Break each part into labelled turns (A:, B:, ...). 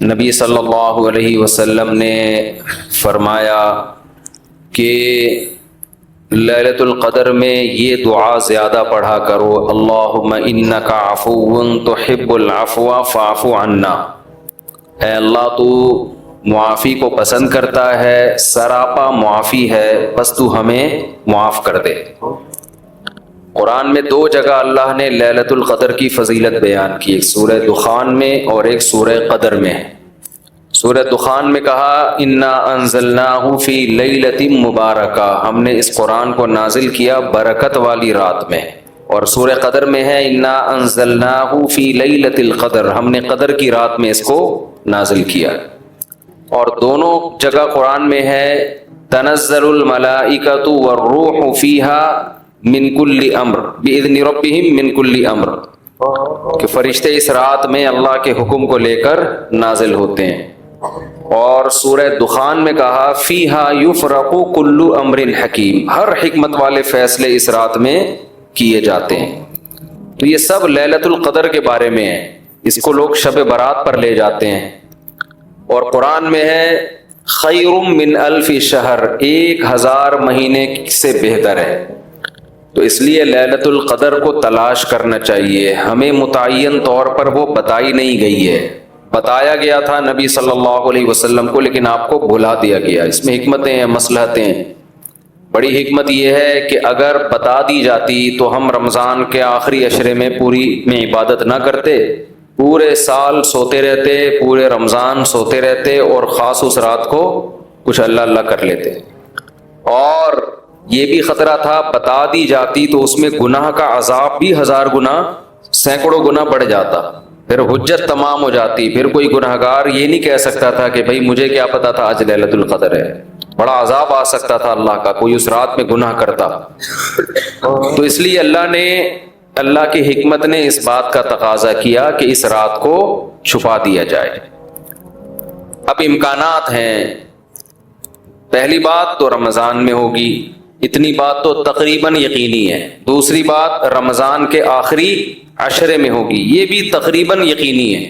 A: نبی صلی اللہ علیہ وسلم نے فرمایا کہ لیلۃ القدر میں یہ دعا زیادہ پڑھا کرو، اللہم انک عفو تحب العفو فاعف عنا۔ اے اللہ تو معافی کو پسند کرتا ہے، سراپا معافی ہے، بس تو ہمیں معاف کر دے۔ قرآن میں دو جگہ اللہ نے لیلۃ القدر کی فضیلت بیان کی، ایک سورہ دخان میں اور ایک سورہ قدر میں۔ سورہ دخان میں کہا انا انزلناہ فی لیلۃ مبارکہ، ہم نے اس قرآن کو نازل کیا برکت والی رات میں، اور سورہ قدر میں ہے انا انزلناہ فی لیلۃ القدر، ہم نے قدر کی رات میں اس کو نازل کیا۔ اور دونوں جگہ قرآن میں ہے تنزل الملائکۃ والروح فیہا من کل امر باذن ربہم من کل امر، کہ فرشتے اس رات میں اللہ کے حکم کو لے کر نازل ہوتے ہیں۔ اور سورہ دخان میں کہا فیہا یفرق کل امر حکیم، ہر حکمت والے فیصلے اس رات میں کیے جاتے ہیں۔ تو یہ سب لیلۃ القدر کے بارے میں ہے، اس کو لوگ شب برات پر لے جاتے ہیں۔ اور قرآن میں ہے خیر من الف شہر، 1000 مہینے سے بہتر ہے۔ تو اس لیے لیلۃ القدر کو تلاش کرنا چاہیے، ہمیں متعین طور پر وہ بتائی نہیں گئی ہے، بتایا گیا تھا نبی صلی اللہ علیہ وسلم کو، لیکن آپ کو بھلا دیا گیا۔ اس میں حکمتیں ہیں، مصلحتیں ہیں۔ بڑی حکمت یہ ہے کہ اگر بتا دی جاتی تو ہم رمضان کے آخری عشرے میں پوری میں عبادت نہ کرتے، پورے سال سوتے رہتے، پورے رمضان سوتے رہتے، اور خاص اس رات کو کچھ اللہ اللہ کر لیتے۔ اور یہ بھی خطرہ تھا بتا دی جاتی تو اس میں گناہ کا عذاب بھی 1000 گنا، سینکڑوں گنا بڑھ جاتا، پھر حجت تمام ہو جاتی، پھر کوئی گناہگار یہ نہیں کہہ سکتا تھا کہ بھائی مجھے کیا پتا تھا آج لیلۃ القدر ہے، بڑا عذاب آ سکتا تھا اللہ کا، کوئی اس رات میں گناہ کرتا۔ تو اس لیے اللہ کی حکمت نے اس بات کا تقاضا کیا کہ اس رات کو چھپا دیا جائے۔ اب امکانات ہیں، پہلی بات تو رمضان میں ہوگی، اتنی بات تو تقریباً یقینی ہے۔ دوسری بات رمضان کے آخری عشرے میں ہوگی، یہ بھی تقریباً یقینی ہے۔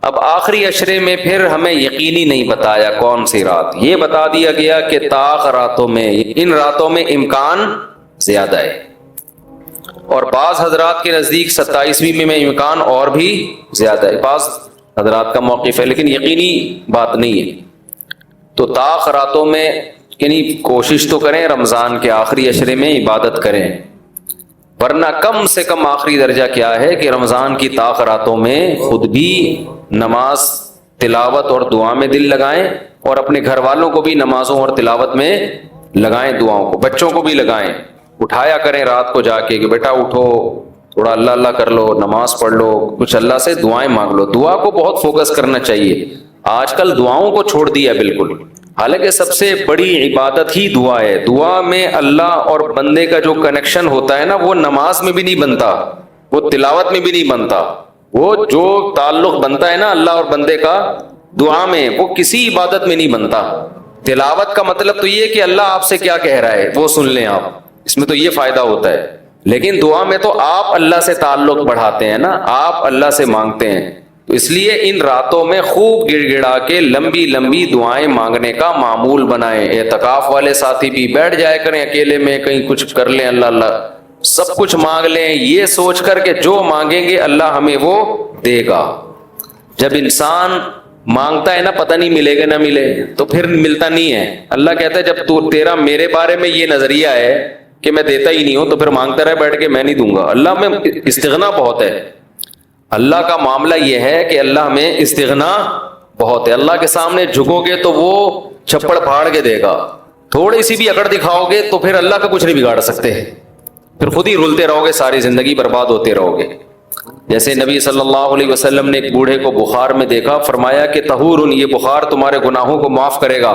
A: اب آخری عشرے میں پھر ہمیں یقینی نہیں بتایا کون سی رات، یہ بتا دیا گیا کہ طاق راتوں میں، ان راتوں میں امکان زیادہ ہے۔ اور بعض حضرات کے نزدیک 27ویں میں امکان اور بھی زیادہ ہے، بعض حضرات کا موقف ہے، لیکن یقینی بات نہیں ہے۔ تو طاق راتوں میں یعنی کوشش تو کریں رمضان کے آخری عشرے میں عبادت کریں، ورنہ کم سے کم آخری درجہ کیا ہے کہ رمضان کی طاق راتوں میں خود بھی نماز، تلاوت اور دعا میں دل لگائیں، اور اپنے گھر والوں کو بھی نمازوں اور تلاوت میں لگائیں، دعاؤں کو، بچوں کو بھی لگائیں، اٹھایا کریں رات کو جا کے کہ بیٹا اٹھو، تھوڑا اللہ اللہ کر لو، نماز پڑھ لو، کچھ اللہ سے دعائیں مانگ لو۔ دعا کو بہت فوکس کرنا چاہیے، آج کل دعاؤں کو چھوڑ دیا بالکل، حالانکہ سب سے بڑی عبادت ہی دعا ہے۔ دعا میں اللہ اور بندے کا جو کنیکشن ہوتا ہے نا، وہ نماز میں بھی نہیں بنتا، وہ تلاوت میں بھی نہیں بنتا، وہ جو تعلق بنتا ہے نا اللہ اور بندے کا دعا میں، وہ کسی عبادت میں نہیں بنتا۔ تلاوت کا مطلب تو یہ کہ اللہ آپ سے کیا کہہ رہا ہے وہ سن لیں آپ، اس میں تو یہ فائدہ ہوتا ہے، لیکن دعا میں تو آپ اللہ سے تعلق بڑھاتے ہیں نا، آپ اللہ سے مانگتے ہیں۔ تو اس لیے ان راتوں میں خوب گڑ گڑا کے لمبی لمبی دعائیں مانگنے کا معمول بنائیں۔ اعتکاف والے ساتھی بھی بیٹھ جائے کریں اکیلے میں، کہیں کچھ کر لیں، اللہ اللہ سب کچھ مانگ لیں، یہ سوچ کر کہ جو مانگیں گے اللہ ہمیں وہ دے گا۔ جب انسان مانگتا ہے نا پتہ نہیں ملے گا نہ ملے، تو پھر ملتا نہیں ہے۔ اللہ کہتا ہے جب تیرا میرے بارے میں یہ نظریہ ہے کہ میں دیتا ہی نہیں ہوں، تو پھر مانگتا رہے بیٹھ کے، میں نہیں دوں گا۔ اللہ میں استغنا بہت ہے، اللہ کا معاملہ یہ ہے کہ اللہ میں استغنا بہت ہے۔ اللہ کے سامنے جھکو گے تو وہ چھپڑ پھاڑ کے دے گا، تھوڑی سی بھی اکڑ دکھاؤ گے تو پھر اللہ کا کچھ نہیں بگاڑ سکتے، پھر خود ہی رلتے رہو گے، ساری زندگی برباد ہوتے رہو گے۔ جیسے نبی صلی اللہ علیہ وسلم نے ایک بوڑھے کو بخار میں دیکھا، فرمایا کہ طہور، یہ بخار تمہارے گناہوں کو معاف کرے گا،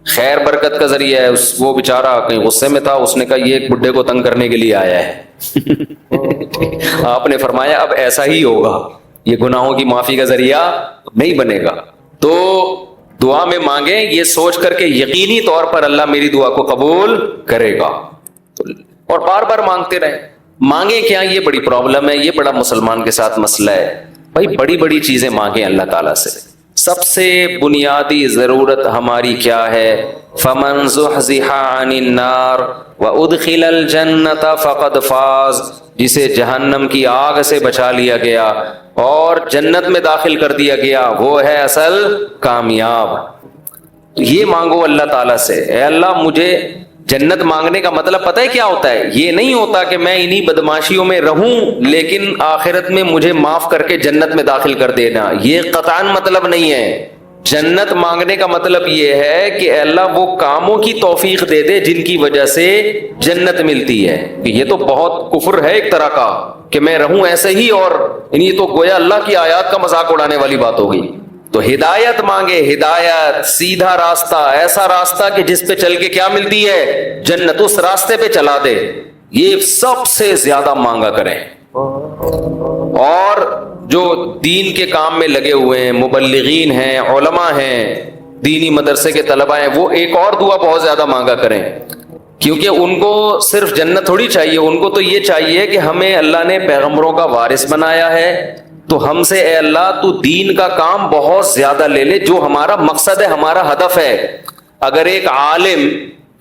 A: خیر برکت کا ذریعہ ہے۔ وہ بیچارہ کہیں غصے میں تھا، اس نے کہا یہ ایک بڈھے کو تنگ کرنے کے لیے آیا ہے۔ آپ نے فرمایا اب ایسا ہی ہوگا، یہ گناہوں کی معافی کا ذریعہ نہیں بنے گا۔ تو دعا میں مانگیں یہ سوچ کر کے یقینی طور پر اللہ میری دعا کو قبول کرے گا، اور بار بار مانگتے رہیں۔ مانگیں کیا، یہ بڑی پرابلم ہے، یہ بڑا مسلمان کے ساتھ مسئلہ ہے۔ بھائی بڑی بڑی چیزیں مانگیں اللہ تعالیٰ سے، سب سے بنیادی ضرورت ہماری کیا ہے؟ فمن زحزح عن النار وادخل الجنۃ فقد فاز، جسے جہنم کی آگ سے بچا لیا گیا اور جنت میں داخل کر دیا گیا، وہ ہے اصل کامیاب۔ یہ مانگو اللہ تعالیٰ سے، اے اللہ مجھے جنت مانگنے کا مطلب پتہ ہے کیا ہوتا ہے؟ یہ نہیں ہوتا کہ میں انہی بدماشیوں میں رہوں لیکن آخرت میں مجھے معاف کر کے جنت میں داخل کر دینا، یہ قطعاً مطلب نہیں ہے۔ جنت مانگنے کا مطلب یہ ہے کہ اے اللہ وہ کاموں کی توفیق دے دے جن کی وجہ سے جنت ملتی ہے۔ یہ تو بہت کفر ہے ایک طرح کا کہ میں رہوں ایسے ہی، اور یہ تو گویا اللہ کی آیات کا مذاق اڑانے والی بات ہو گئی۔ تو ہدایت مانگے، ہدایت، سیدھا راستہ، ایسا راستہ کہ جس پہ چل کے کیا ملتی ہے؟ جنت، اس راستے پہ چلا دے، یہ سب سے زیادہ مانگا کریں۔ اور جو دین کے کام میں لگے ہوئے ہیں، مبلغین ہیں، علماء ہیں، دینی مدرسے کے طلباء ہیں، وہ ایک اور دعا بہت زیادہ مانگا کریں، کیونکہ ان کو صرف جنت تھوڑی چاہیے، ان کو تو یہ چاہیے کہ ہمیں اللہ نے پیغمبروں کا وارث بنایا ہے، تو ہم سے اے اللہ تو دین کا کام بہت زیادہ لے لے، جو ہمارا مقصد ہے، ہمارا ہدف ہے۔ اگر ایک عالم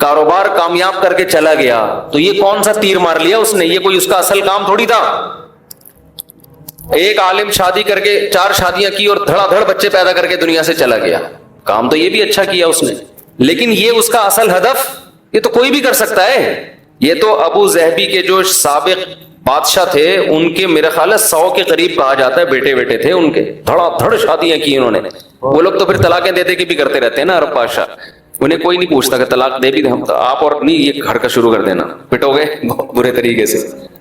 A: کاروبار کامیاب کر کے چلا گیا تو یہ کون سا تیر مار لیا اس نے؟ یہ کوئی اس کا اصل کام تھوڑی تھا۔ ایک عالم شادی کر کے 4 شادیاں کی اور دھڑا دھڑ بچے پیدا کر کے دنیا سے چلا گیا، کام تو یہ بھی اچھا کیا اس نے، لیکن یہ اس کا اصل ہدف؟ یہ تو کوئی بھی کر سکتا ہے۔ یہ تو ابو ظہبی کے جو سابق بادشاہ تھے، ان کے میرے خیال ہے 100 کے قریب کہا جاتا ہے بیٹے تھے ان کے، دھڑا دھڑ شادیاں کی انہوں نے۔ وہ لوگ تو پھر طلاقیں دے دے کے بھی کرتے رہتے ہیں نا عرب بادشاہ، انہیں کوئی نہیں پوچھتا کہ طلاق دے بھی دیں ہم تو آپ، اور نہیں یہ گھر کا شروع کر دینا، پٹو گے بہت برے طریقے سے،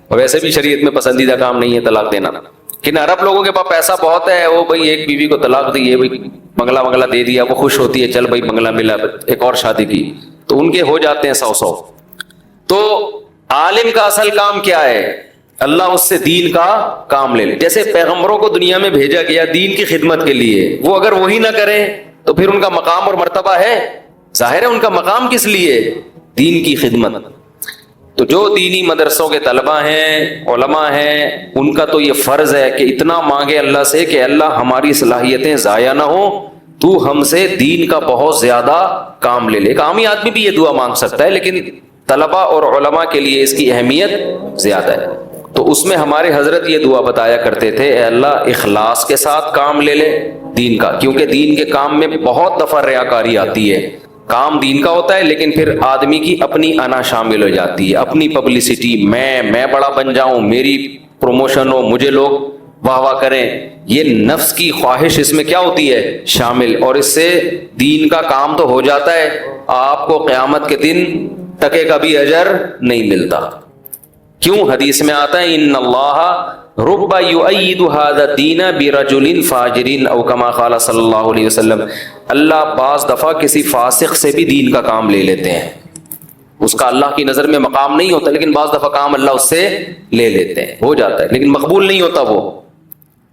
A: اور ویسے بھی شریعت میں پسندیدہ کام نہیں ہے طلاق دینا۔ لیکن عرب لوگوں کے پاس پیسہ بہت ہے، وہ بھائی ایک بیوی کو طلاق دی، یہ بھائی بنگلہ دے دیا، وہ خوش ہوتی ہے، چل بھائی بنگلہ ملا، ایک اور شادی کی، تو ان کے ہو جاتے ہیں 100۔ تو عالم کا اصل کام کیا ہے؟ اللہ اس سے دین کا کام لے لے۔ جیسے پیغمبروں کو دنیا میں بھیجا گیا دین کی خدمت کے لیے، وہ اگر وہی نہ کریں تو پھر ان کا مقام اور مرتبہ ہے؟ ظاہر ہے ان کا مقام کس لیے؟ دین کی خدمت۔ تو جو دینی مدرسوں کے طلباء ہیں، علماء ہیں، ان کا تو یہ فرض ہے کہ اتنا مانگے اللہ سے کہ اللہ ہماری صلاحیتیں ضائع نہ ہوں، تو ہم سے دین کا بہت زیادہ کام لے لے۔ ایک عامی آدمی بھی یہ دعا مانگ سکتا ہے، لیکن طلباء اور علماء کے لیے اس کی اہمیت زیادہ ہے۔ تو اس میں ہمارے حضرت یہ دعا بتایا کرتے تھے، اے اللہ اخلاص کے ساتھ کام لے لے دین کا، کیونکہ دین کے کام میں بہت دفعہ ریاکاری آتی ہے۔ کام دین کا ہوتا ہے لیکن پھر آدمی کی اپنی انا شامل ہو جاتی ہے، اپنی پبلسٹی، میں بڑا بن جاؤں، میری پروموشن ہو، مجھے لوگ واہ واہ کریں، یہ نفس کی خواہش اس میں کیا ہوتی ہے؟ شامل، اور اس سے دین کا کام تو ہو جاتا ہے، آپ کو قیامت کے دن ٹکے کا بھی اجر نہیں ملتا۔ کیوں؟ حدیث میں آتا ہے ان اللہ رب یؤید ھذا الدین برجل فاجر او کما قال صلی اللہ علیہ وسلم، اللہ بعض دفعہ کسی فاسق سے بھی دین کا کام لے لیتے ہیں، اس کا اللہ کی نظر میں مقام نہیں ہوتا لیکن بعض دفعہ کام اللہ اس سے لے لیتے ہیں، ہو جاتا ہے لیکن مقبول نہیں ہوتا وہ۔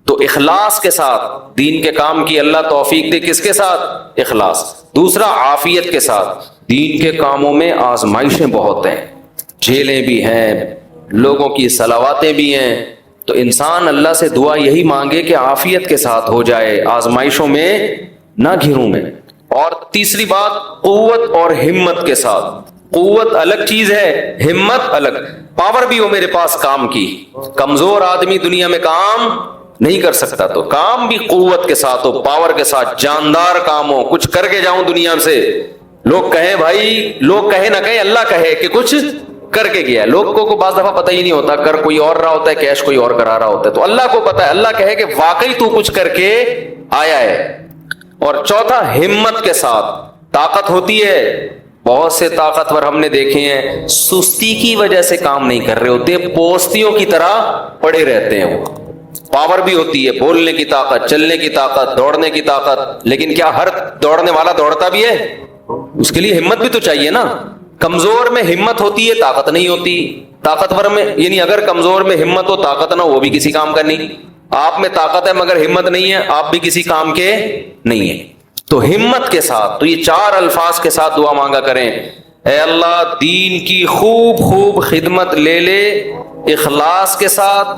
A: تو اخلاص کے ساتھ دین کے کام کی اللہ توفیق دے، کس کے ساتھ؟ اخلاص۔ دوسرا عافیت کے ساتھ۔ دین کے کاموں میں آزمائشیں بہت ہیں، جیلیں بھی ہیں، لوگوں کی صلواتیں بھی ہیں، تو انسان اللہ سے دعا یہی مانگے کہ عافیت کے ساتھ ہو جائے، آزمائشوں میں نہ گھروں میں۔ اور تیسری بات، قوت اور ہمت کے ساتھ۔ قوت الگ چیز ہے، ہمت الگ۔ پاور بھی ہو میرے پاس کام کی، کمزور آدمی دنیا میں کام نہیں کر سکتا، تو کام بھی قوت کے ساتھ ہو، پاور کے ساتھ، جاندار کام ہو، کچھ کر کے جاؤں دنیا سے، لوگ کہیں بھائی، لوگ کہیں نہ کہیں، اللہ کہے کہ کچھ کر کے گیا ہے۔ لوگوں کو بعض دفعہ پتہ ہی نہیں ہوتا، کر کوئی اور رہا ہوتا ہے، کیش کوئی اور کرا رہا ہوتا ہے، تو اللہ کو پتہ ہے، اللہ کہے کہ واقعی تو کچھ کر کے آیا ہے۔ اور چوتھا، ہمت کے ساتھ۔ طاقت ہوتی ہے، بہت سے طاقتور ہم نے دیکھے ہیں سستی کی وجہ سے کام نہیں کر رہے ہوتے، پوستیوں کی طرح پڑے رہتے ہیں۔ وہ پاور بھی ہوتی ہے، بولنے کی طاقت، چلنے کی طاقت، دوڑنے کی طاقت، لیکن کیا ہر دوڑنے والا دوڑتا بھی ہے؟ اس کے لیے ہمت بھی تو چاہیے نا۔ کمزور میں ہمت ہوتی ہے، طاقت نہیں ہوتی۔ طاقتور میں، یعنی اگر کمزور میں ہمت ہو، طاقت نہ ہو، وہ بھی کسی کام کا نہیں۔ آپ میں طاقت ہے مگر ہمت نہیں ہے، آپ بھی کسی کام کے نہیں ہیں۔ تو ہمت کے ساتھ، تو یہ 4 الفاظ کے ساتھ دعا مانگا کریں، اے اللہ دین کی خوب خدمت لے لے، اخلاص کے ساتھ،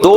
A: 2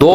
A: 2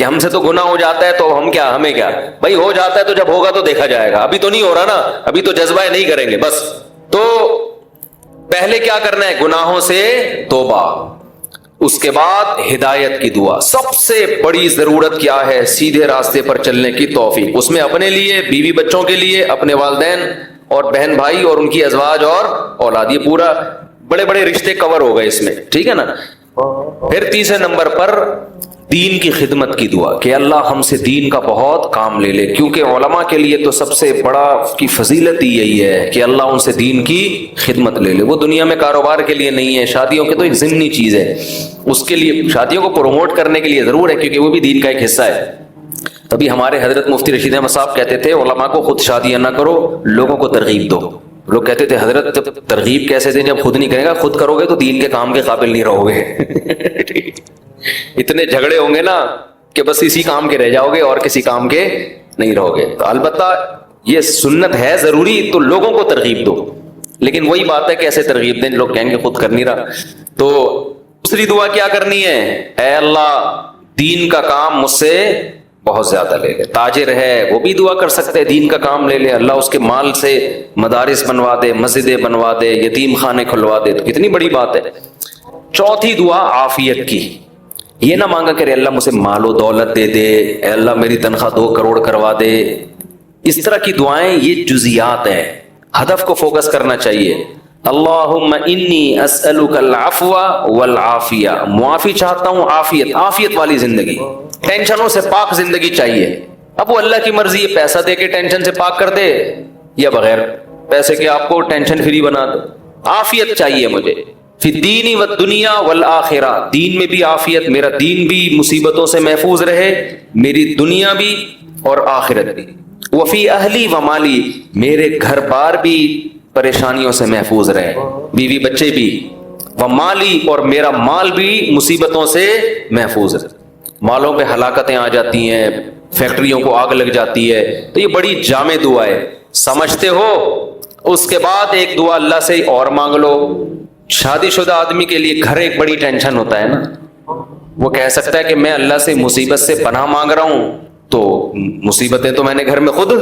A: کہ ہم سے تو گناہ ہو جاتا ہے تو ہم کیا، ہمیں کیا بھائی، ہو جاتا ہے تو جب ہوگا تو دیکھا جائے گا، ابھی تو نہیں ہو رہا نا، ابھی تو جذبہ نہیں کریں گے بس. تو پہلے کیا کرنا ہے؟ گناہوں سے توبہ، اس کے بعد ہدایت کی دعا. سب سے بڑی ضرورت کیا ہے؟ سیدھے راستے پر چلنے کی توفیق. اس میں اپنے لیے، بیوی بچوں کے لیے، اپنے والدین اور بہن بھائی اور ان کی ازواج اور اولاد، یہ پورا بڑے بڑے رشتے کور ہو گئے اس میں، ٹھیک ہے نا. پھر تیسرے نمبر پر دین کی خدمت کی دعا کہ اللہ ہم سے دین کا بہت کام لے لے، کیونکہ علماء کے لیے تو سب سے بڑا کی فضیلت ہی یہی ہے کہ اللہ ان سے دین کی خدمت لے لے. وہ دنیا میں کاروبار کے لیے نہیں ہے، شادیوں کے تو ایک ضمنی چیز ہے، اس کے لیے شادیوں کو پروموٹ کرنے کے لیے ضرور ہے کیونکہ وہ بھی دین کا ایک حصہ ہے. تبھی ہمارے حضرت مفتی رشید احمد صاحب کہتے تھے علماء کو خود شادیاں نہ کرو، لوگوں کو ترغیب دو. لوگ کہتے تھے حضرت ترغیب کیسے دیں جب خود نہیں کرے گا؟ خود کرو گے تو دین کے کام کے قابل نہیں رہو گے. اتنے جھگڑے ہوں گے نا کہ بس اسی کام کے رہ جاؤ گے اور کسی کام کے نہیں رہو گے. تو البتہ یہ سنت ہے ضروری، تو لوگوں کو ترغیب دو، لیکن وہی بات ہے کہ ایسے ترغیب دیں لوگ کہیں گے خود کر نہیں رہا. تو دوسری دعا کیا کرنی ہے؟ اے اللہ دین کا کام مجھ سے بہت زیادہ لے لے. تاجر ہے وہ بھی دعا کر سکتے ہیں دین کا کام لے لے، اللہ اس کے مال سے مدارس بنوا دے، مسجدیں بنوا دے، یتیم خانے کھلوا دے، تو کتنی بڑی بات ہے. چوتھی دعا عافیت کی. یہ نہ مانگا کرے اللہ مجھے مال و دولت دے دے، اے اللہ میری تنخواہ 2 کروڑ کروا دے. اس طرح کی دعائیں یہ جزیات ہیں، ہدف کو فوکس کرنا چاہیے. اللہم انی اسألک العفو والعافیہ، معافی چاہتا ہوں، عافیت، عافیت والی زندگی، ٹینشنوں سے پاک زندگی چاہیے. اب وہ اللہ کی مرضی ہے، پیسہ دے کے ٹینشن سے پاک کر دے یا بغیر پیسے کے آپ کو ٹینشن فری بنا دے. عافیت چاہیے مجھے فی الدین والدنیا والآخرہ، دین میں بھی عافیت، میرا دین بھی مصیبتوں سے محفوظ رہے، میری دنیا بھی اور آخرت بھی. وفی اہلی ومالی، میرے گھر بار بھی پریشانیوں سے محفوظ رہے، بیوی بچے بھی، ومالی اور میرا مال بھی مصیبتوں سے محفوظ رہے. مالوں پہ ہلاکتیں آ جاتی ہیں، فیکٹریوں کو آگ لگ جاتی ہے. تو یہ بڑی جامع دعا ہے، سمجھتے ہو. اس کے بعد ایک دعا اللہ سے اور مانگ لو. شادی شدہ آدمی کے لیے گھر ایک بڑی ٹینشن ہوتا ہے نا، وہ کہہ سکتا ہے کہ میں اللہ سے مصیبت سے پناہ مانگ رہا ہوں، تو مصیبتیں تو میں نے گھر میں خود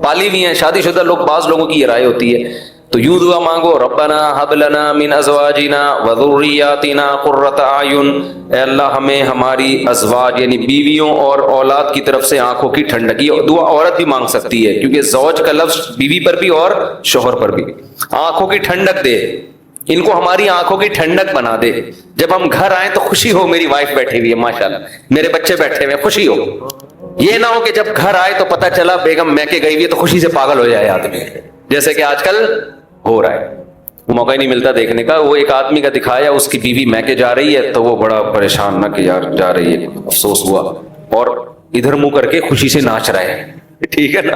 A: پالی ہوئی ہیں. شادی شدہ لوگ، بعض لوگوں کی یہ رائے ہوتی ہے، تو یوں دعا مانگو ربنا حب لنا من ازواجنا وذریاتنا قرۃ اعین، اے اللہ ہمیں ہماری ازواج یعنی بیویوں اور اولاد کی طرف سے آنکھوں کی ٹھنڈک. یہ دعا عورت بھی مانگ سکتی ہے کیونکہ زوج کا لفظ بیوی پر بھی اور شوہر پر بھی. آنکھوں کی ٹھنڈک دے، ان کو ہماری آنکھوں کی ٹھنڈک بنا دے. جب ہم گھر آئیں تو خوشی ہو، میری وائف بیٹھی ہوئی ہے ماشاءاللہ، میرے بچے بیٹھے ہوئے، خوشی ہو. یہ نہ ہو کہ جب گھر آئے تو پتہ چلا بیگم میکے گئی ہوئی ہے تو خوشی سے پاگل ہو جائے آدمی، جیسے کہ آج کل ہو رہا ہے. وہ موقع ہی نہیں ملتا دیکھنے کا. وہ ایک آدمی کا دکھایا، اس کی بیوی میکے جا رہی ہے تو وہ بڑا پریشان نہ کہ یار جا رہی ہے، افسوس ہوا، اور ادھر منہ کر کے خوشی سے ناچ رہے ہیں. ٹھیک ہے نا؟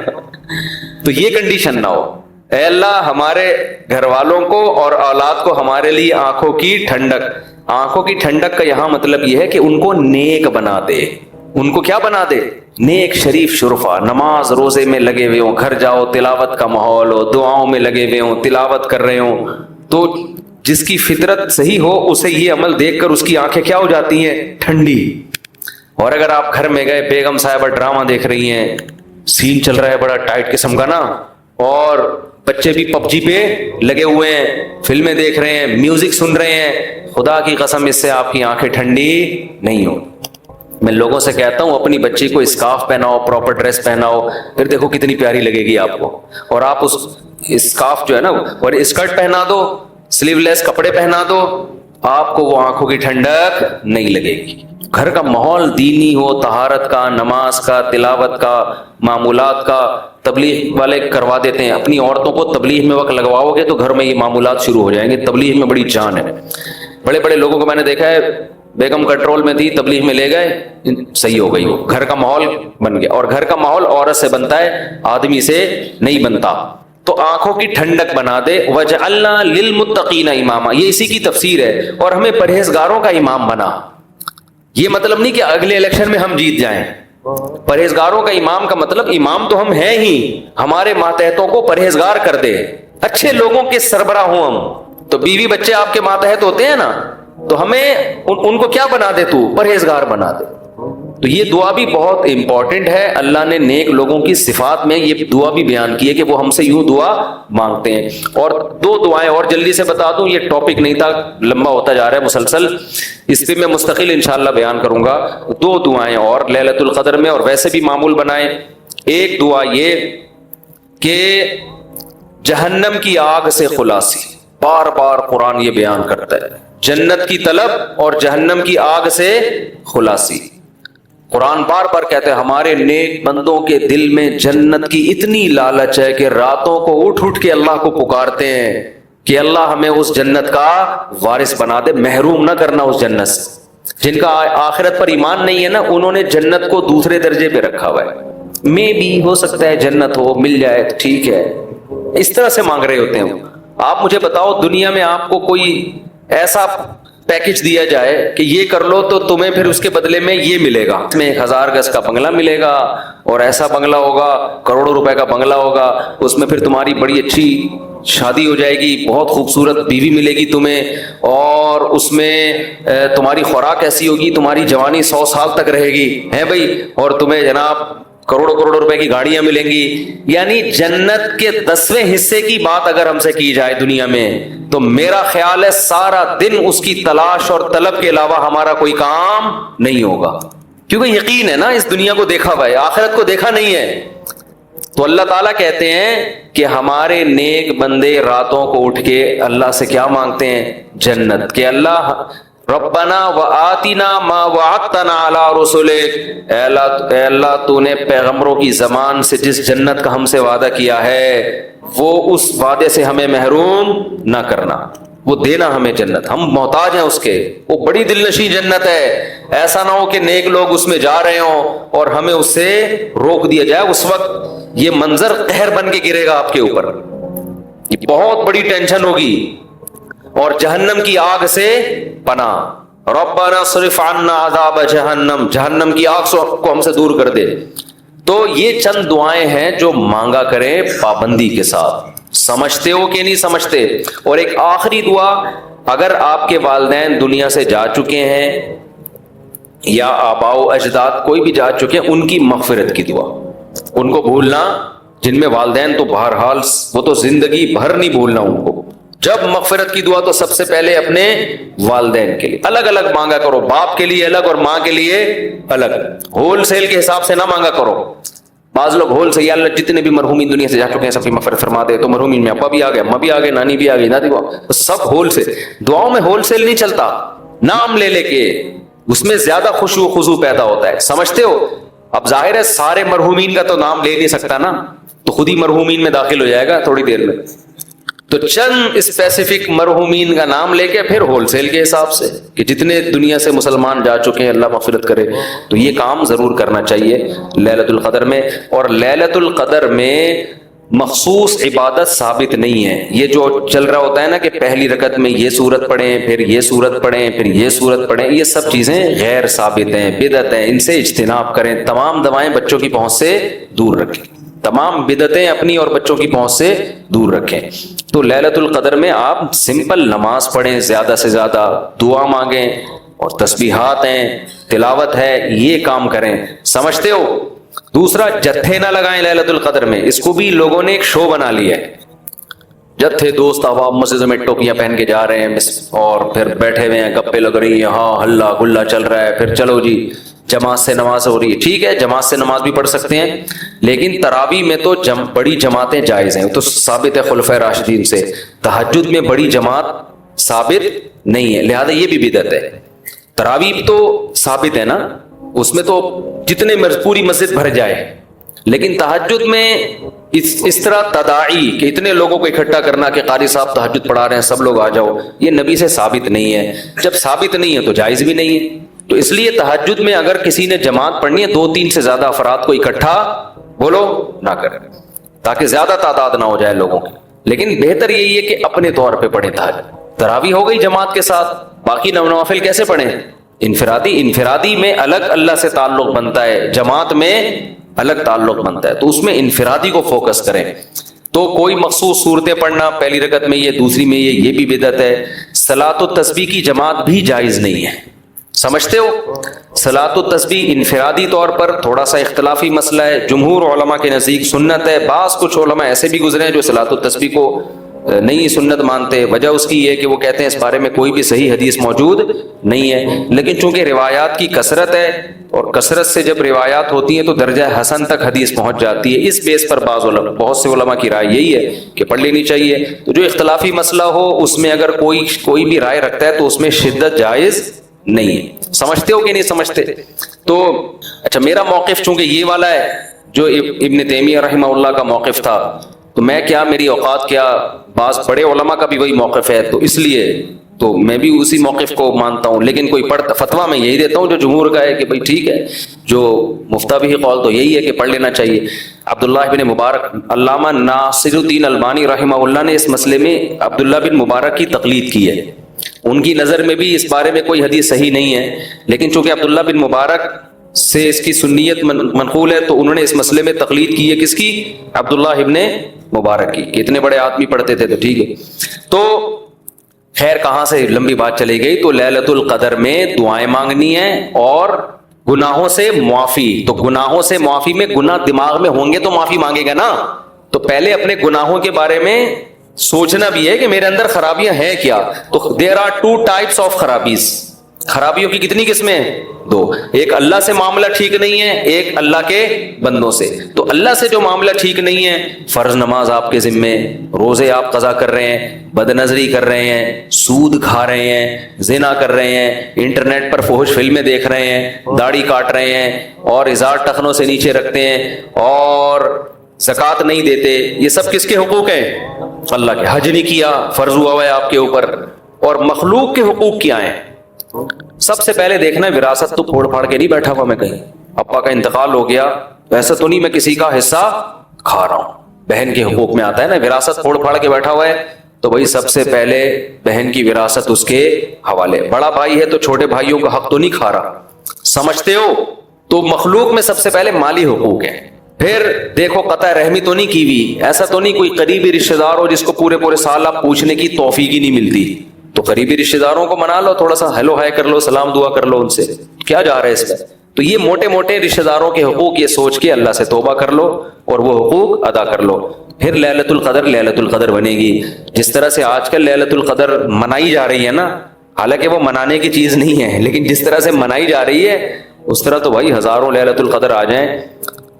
A: تو یہ کنڈیشن نہ ہو. اے اللہ ہمارے گھر والوں کو اور اولاد کو ہمارے لیے آنکھوں کی ٹھنڈک. آنکھوں کی ٹھنڈک کا یہاں مطلب یہ ہے کہ ان کو نیک بنا دے. ان کو کیا بنا دے؟ نیک، شریف، شرفا. نماز روزے میں لگے ہوئے ہوں، گھر جاؤ تلاوت کا ماحول ہو، دعاؤں میں لگے ہوئے ہوں، تلاوت کر رہے ہوں. تو جس کی فطرت صحیح ہو اسے یہ عمل دیکھ کر اس کی آنکھیں کیا ہو جاتی ہیں؟ ٹھنڈی. اور اگر آپ گھر میں گئے، بیگم صاحبہ ڈرامہ دیکھ رہی ہیں، سین چل رہا ہے بڑا ٹائٹ قسم کا نا، اور بچے بھی پب جی پہ لگے ہوئے ہیں، فلمیں دیکھ رہے ہیں، میوزک سن رہے ہیں، خدا کی قسم اس سے آپ کی آنکھیں ٹھنڈی نہیں ہو. میں لوگوں سے کہتا ہوں اپنی بچی کو اسکارف پہناؤ، پراپر ڈریس پہناؤ، پھر دیکھو کتنی پیاری لگے گی آپ کو. اور آپ اس اسکارف جو ہے نا اور اسکرٹ پہنا دو، سلیو لیس کپڑے پہنا دو، آپ کو وہ آنکھوں کی ٹھنڈک نہیں لگے گی. گھر کا ماحول دینی ہو، طہارت کا، نماز کا، تلاوت کا، معمولات کا. تبلیغ والے کروا دیتے ہیں، اپنی عورتوں کو تبلیغ میں وقت لگواؤ گے تو گھر میں یہ معمولات شروع ہو جائیں گے. تبلیغ میں بڑی جان ہے. بڑے بڑے لوگوں کو میں نے دیکھا ہے، بیگم کنٹرول میں تھی، تبلیغ میں لے گئے، صحیح ہو گئی. وہ گھر کا ماحول بن گیا. اور گھر کا ماحول عورت سے بنتا ہے، آدمی سے نہیں بنتا. تو آنکھوں کی ٹھنڈک بنا دے. وَجَعَلْنَا لِلْمُتَّقِينَ إِمَامًا، یہ اسی کی تفسیر ہے. اور ہمیں پرہیزگاروں کا امام بنا. یہ مطلب نہیں کہ اگلے الیکشن میں ہم جیت جائیں. پرہیزگاروں کا امام کا مطلب امام تو ہم ہیں ہی، ہمارے ماتحتوں کو پرہیزگار کر دے، اچھے لوگوں کے سربراہ ہوں ہم. تو بیوی بچے آپ کے ماتحت ہوتے ہیں نا، تو ہمیں ان کو کیا بنا دے؟ تو پرہیزگار بنا دے. تو یہ دعا بھی بہت امپورٹنٹ ہے. اللہ نے نیک لوگوں کی صفات میں یہ دعا بھی بیان کی ہے کہ وہ ہم سے یوں دعا مانگتے ہیں. اور دو دعائیں اور جلدی سے بتا دوں, یہ ٹاپک نہیں تھا, لمبا ہوتا جا رہا ہے مسلسل, اس پہ میں مستقل انشاءاللہ بیان کروں گا. دو دعائیں اور لیلۃ القدر میں, اور ویسے بھی معمول بنائیں. ایک دعا یہ کہ جہنم کی آگ سے خلاصی, بار بار قرآن یہ بیان کرتا ہے, جنت کی طلب اور جہنم کی آگ سے خلاصی. قرآن بار بار کہتے ہیں ہمارے نیک بندوں کے دل میں جنت کی اتنی لالچ ہے کہ راتوں کو اٹھ اٹھ کے اللہ کو پکارتے ہیں کہ اللہ ہمیں اس جنت کا وارث بنا دے, محروم نہ کرنا اس جنت سے. جن کا آخرت پر ایمان نہیں ہے نا, انہوں نے جنت کو دوسرے درجے پہ رکھا ہوا ہے. میں بھی ہو سکتا ہے جنت ہو, مل جائے ٹھیک ہے, اس طرح سے مانگ رہے ہوتے ہیں. آپ مجھے بتاؤ دنیا میں آپ کو کوئی ایسا پیکج دیا جائے کہ یہ کر لو تو تمہیں پھر اس کے بدلے میں یہ ملے گا, اس میں 1000 گز کا بنگلہ ملے گا, اور ایسا بنگلہ ہوگا, کروڑوں روپے کا بنگلہ ہوگا, اس میں پھر تمہاری بڑی اچھی شادی ہو جائے گی, بہت خوبصورت بیوی ملے گی تمہیں, اور اس میں تمہاری خوراک ایسی ہوگی, تمہاری جوانی 100 سال تک رہے گی ہے بھائی, اور تمہیں جناب کروڑوں کروڑوں روپے کی گاڑیاں ملیں گی. یعنی جنت کے 10ویں حصے کی بات اگر ہم سے کی جائے دنیا میں, تو میرا خیال ہے سارا دن اس کی تلاش اور طلب کے علاوہ ہمارا کوئی کام نہیں ہوگا, کیونکہ یقین ہے نا اس دنیا کو دیکھا ہوا ہے, آخرت کو دیکھا نہیں ہے. تو اللہ تعالیٰ کہتے ہیں کہ ہمارے نیک بندے راتوں کو اٹھ کے اللہ سے کیا مانگتے ہیں, جنت. کہ اللہ ربنا وآتنا ما وعدتنا علی رسلک, اے اللہ تو نے پیغمبروں کی زبان سے جس جنت کا ہم سے وعدہ کیا ہے وہ اس وعدے سے ہمیں محروم نہ کرنا, وہ دینا ہمیں جنت, ہم محتاج ہیں اس کے. وہ بڑی دل نشیں جنت ہے, ایسا نہ ہو کہ نیک لوگ اس میں جا رہے ہوں اور ہمیں اس سے روک دیا جائے. اس وقت یہ منظر قہر بن کے گرے گا آپ کے اوپر, یہ بہت بڑی ٹینشن ہوگی. اور جہنم کی آگ سے پناہ, ربنا صرف عنا عذاب جہنم, جہنم کی آگ کو ہم سے دور کر دے. تو یہ چند دعائیں ہیں جو مانگا کریں پابندی کے ساتھ. سمجھتے ہو کہ نہیں سمجھتے؟ اور ایک آخری دعا, اگر آپ کے والدین دنیا سے جا چکے ہیں یا آباء و اجداد کوئی بھی جا چکے ہیں, ان کی مغفرت کی دعا. ان کو بھولنا, جن میں والدین تو بہرحال وہ تو زندگی بھر نہیں بھولنا ان کو. جب مغفرت کی دعا تو سب سے پہلے اپنے والدین کے لیے الگ الگ مانگا کرو, باپ کے لیے الگ اور ماں کے لیے الگ, ہول سیل کے حساب سے نہ مانگا کرو. بعض لوگ ہول سے, یا اللہ جتنے بھی مرحومین دنیا سے جا چکے ہیں سب کی مغفرت فرما دے, تو مرحومین میں ابا بھی آ گئے, اماں بھی آ گئے, نانی بھی آ گئی, دادی بھی, سب ہول سے. دعاؤں میں ہول سیل نہیں چلتا, نام لے لے کے اس میں زیادہ خشوع و خضوع پیدا ہوتا ہے. سمجھتے ہو؟ اب ظاہر ہے سارے مرحومین کا تو نام لے نہیں سکتا نا, تو خود ہی مرحومین میں داخل ہو جائے گا تھوڑی دیر میں. تو چند اسپیسیفک مرحومین کا نام لے کے پھر ہول سیل کے حساب سے کہ جتنے دنیا سے مسلمان جا چکے ہیں اللہ مغفرت کرے. تو یہ کام ضرور کرنا چاہیے لیلۃ القدر میں. اور لیلۃ القدر میں مخصوص عبادت ثابت نہیں ہے. یہ جو چل رہا ہوتا ہے نا کہ پہلی رکعت میں یہ سورت پڑھیں, پھر یہ سورت پڑھیں, پھر یہ سورت پڑھیں, یہ سب چیزیں غیر ثابت ہیں, بدعت ہیں, ان سے اجتناب کریں. تمام دوائیں بچوں کی پہنچ سے دور رکھیں, تمام بدعتیں اپنی اور بچوں کی پہنچ سے دور رکھیں. تو لیلۃ القدر میں آپ سمپل نماز پڑھیں, زیادہ سے زیادہ دعا مانگیں, اور تسبیحات ہیں, تلاوت ہے, یہ کام کریں. سمجھتے ہو؟ دوسرا, جتھے نہ لگائیں لیلۃ القدر میں. اس کو بھی لوگوں نے ایک شو بنا لیا ہے. جتھے دوست احباب مسجد میں ٹوپیاں پہن کے جا رہے ہیں اور پھر بیٹھے ہوئے ہیں, گپے لگ رہی ہیں, ہاں ہلا گلا چل رہا ہے, پھر چلو جی جماعت سے نماز ہو رہی ہے. ٹھیک ہے, جماعت سے نماز بھی پڑھ سکتے ہیں, لیکن تراویح میں تو بڑی جماعتیں جائز ہیں, تو ثابت ہے خلفائے راشدین سے. تہجد میں بڑی جماعت ثابت نہیں ہے, لہذا یہ بھی بدعت ہے. تراویح تو ثابت ہے نا, اس میں تو جتنے پوری مسجد بھر جائے, لیکن تہجد میں اس طرح تداعی کہ اتنے لوگوں کو اکٹھا کرنا کہ قاری صاحب تہجد پڑھا رہے ہیں سب لوگ آ جاؤ, یہ نبی سے ثابت نہیں ہے. جب ثابت نہیں ہے تو جائز بھی نہیں ہے. تو اس لیے تہجد میں اگر کسی نے جماعت پڑھنی ہے 2-3 سے زیادہ افراد کو اکٹھا بولو نہ کریں, تاکہ زیادہ تعداد نہ ہو جائے لوگوں کی. لیکن بہتر یہی ہے کہ اپنے طور پہ پڑھیں تہجد. تراویح ہو گئی جماعت کے ساتھ, باقی نوافل کیسے پڑھیں؟ انفرادی میں الگ اللہ سے تعلق بنتا ہے, جماعت میں الگ تعلق بنتا ہے, تو اس میں انفرادی کو فوکس کریں. تو کوئی مخصوص صورتیں پڑھنا, پہلی رکعت میں یہ, دوسری میں یہ بھی بدعت ہے. صلاۃ و تسبیح کی جماعت بھی جائز نہیں ہے. سمجھتے ہو؟ صلاۃ التسبیح انفرادی طور پر تھوڑا سا اختلافی مسئلہ ہے، جمہور علماء کے نزدیک سنت ہے، بعض کچھ علماء ایسے بھی گزرے ہیں جو صلاۃ التسبیح کو نہیں سنت مانتے، وجہ اس کی یہ ہے کہ وہ کہتے ہیں اس بارے میں کوئی بھی صحیح حدیث موجود نہیں ہے، لیکن چونکہ روایات کی کثرت ہے اور کثرت سے جب روایات ہوتی ہیں تو درجہ حسن تک حدیث پہنچ جاتی ہے، اس بیس پر بعض علماء، بہت سے علماء کی رائے یہی ہے کہ پڑھ لینی چاہیے۔ تو جو اختلافی مسئلہ ہو اس میں اگر کوئی بھی رائے رکھتا ہے تو اس میں شدت جائز نہیں ہے۔ سمجھتے ہو کہ نہیں سمجھتے؟ تو اچھا، میرا موقف چونکہ یہ والا ہے جو ابن تیمیہ رحمہ اللہ کا موقف تھا، تو میں کیا، میری اوقات کیا، بعض بڑے علماء کا بھی وہی موقف ہے، تو اس لیے تو میں بھی اسی موقف کو مانتا ہوں، لیکن کوئی فتویٰ میں یہی دیتا ہوں جو جمہور کا ہے کہ بھائی ٹھیک ہے، جو مفتہ بھی قول تو یہی ہے کہ پڑھ لینا چاہیے۔ عبداللہ بن مبارک، علامہ ناصر الدین البانی رحمہ اللہ نے اس مسئلے میں عبداللہ بن مبارک کی تقلید کی ہے، ان کی نظر میں بھی اس بارے میں کوئی حدیث صحیح نہیں ہے، لیکن چونکہ عبداللہ بن مبارک سے اس کی سنیت منقول ہے تو انہوں نے اس مسئلے میں تقلید کی ہے، کس کی؟ عبداللہ ابن مبارک کی، کہ اتنے بڑے آدمی پڑھتے تھے تو ٹھیک ہے۔ تو خیر کہاں سے لمبی بات چلی گئی، تو لیلۃ القدر میں دعائیں مانگنی ہیں اور گناہوں سے معافی، تو گناہوں سے معافی میں گناہ دماغ میں ہوں گے تو معافی مانگے گا نا، تو پہلے اپنے گناہوں کے بارے میں سوچنا بھی ہے کہ میرے اندر خرابیاں ہیں کیا۔ تو there are two types of خرابیز، خرابیوں کی کتنی قسمیں ہیں؟ دو، ایک اللہ سے معاملہ ٹھیک نہیں ہے، ایک اللہ کے بندوں سے۔ تو اللہ سے جو معاملہ ٹھیک نہیں ہے، فرض نماز آپ کے ذمے، روزے آپ قضا کر رہے ہیں، بد نظری کر رہے ہیں، سود کھا رہے ہیں، زنا کر رہے ہیں، انٹرنیٹ پر فحش فلمیں دیکھ رہے ہیں، داڑھی کاٹ رہے ہیں اور ازار ٹخنوں سے نیچے رکھتے ہیں اور زکوٰۃ نہیں دیتے، یہ سب کس کے حقوق ہیں؟ اللہ کے۔ حج نہیں کیا، فرض ہوا ہوا ہے آپ کے اوپر، اور مخلوق کے حقوق کیا ہیں؟ سب سے پہلے دیکھنا ہے وراثت تو پھوڑ پھاڑ کے نہیں بیٹھا ہوا میں کہیں، ابا کا انتقال ہو گیا ویسا تو نہیں میں کسی کا حصہ کھا رہا ہوں، بہن کے حقوق میں آتا ہے نا، وراثت پھوڑ پھاڑ کے بیٹھا ہوا ہے تو بھائی سب سے پہلے بہن کی وراثت اس کے حوالے، بڑا بھائی ہے تو چھوٹے بھائیوں کا حق تو نہیں کھا رہا، سمجھتے ہو؟ تو مخلوق میں سب سے پہلے مالی حقوق ہیں، پھر دیکھو قطع رحمی تو نہیں کی ہوئی، ایسا تو نہیں کوئی قریبی رشتہ دار ہو جس کو پورے سال آپ پوچھنے کی توفیق ہی نہیں ملتی، تو قریبی رشتہ داروں کو منا لو، تھوڑا سا ہیلو ہائے کر لو، سلام دعا کر لو ان سے، کیا جا رہا ہے اس میں؟ تو یہ موٹے موٹے رشتہ داروں کے حقوق یہ سوچ کے اللہ سے توبہ کر لو اور وہ حقوق ادا کر لو، پھر لیلۃ القدر بنے گی۔ جس طرح سے آج کل لیلۃ القدر منائی جا رہی ہے نا، حالانکہ وہ منانے کی چیز نہیں ہے، لیکن جس طرح سے منائی جا رہی ہے اس طرح تو بھائی ہزاروں لیلۃ القدر آ جائیں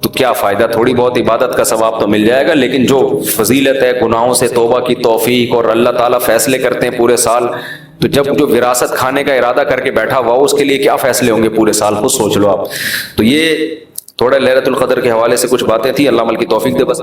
A: تو کیا فائدہ، تھوڑی بہت عبادت کا ثواب تو مل جائے گا، لیکن جو فضیلت ہے گناہوں سے توبہ کی توفیق، اور اللہ تعالیٰ فیصلے کرتے ہیں پورے سال، تو جب جو وراثت کھانے کا ارادہ کر کے بیٹھا ہوا اس کے لیے کیا فیصلے ہوں گے پورے سال، خود سوچ لو آپ۔ تو یہ تھوڑا لیلۃ القدر کے حوالے سے کچھ باتیں تھیں، اللہ عمل کی توفیق دے بس۔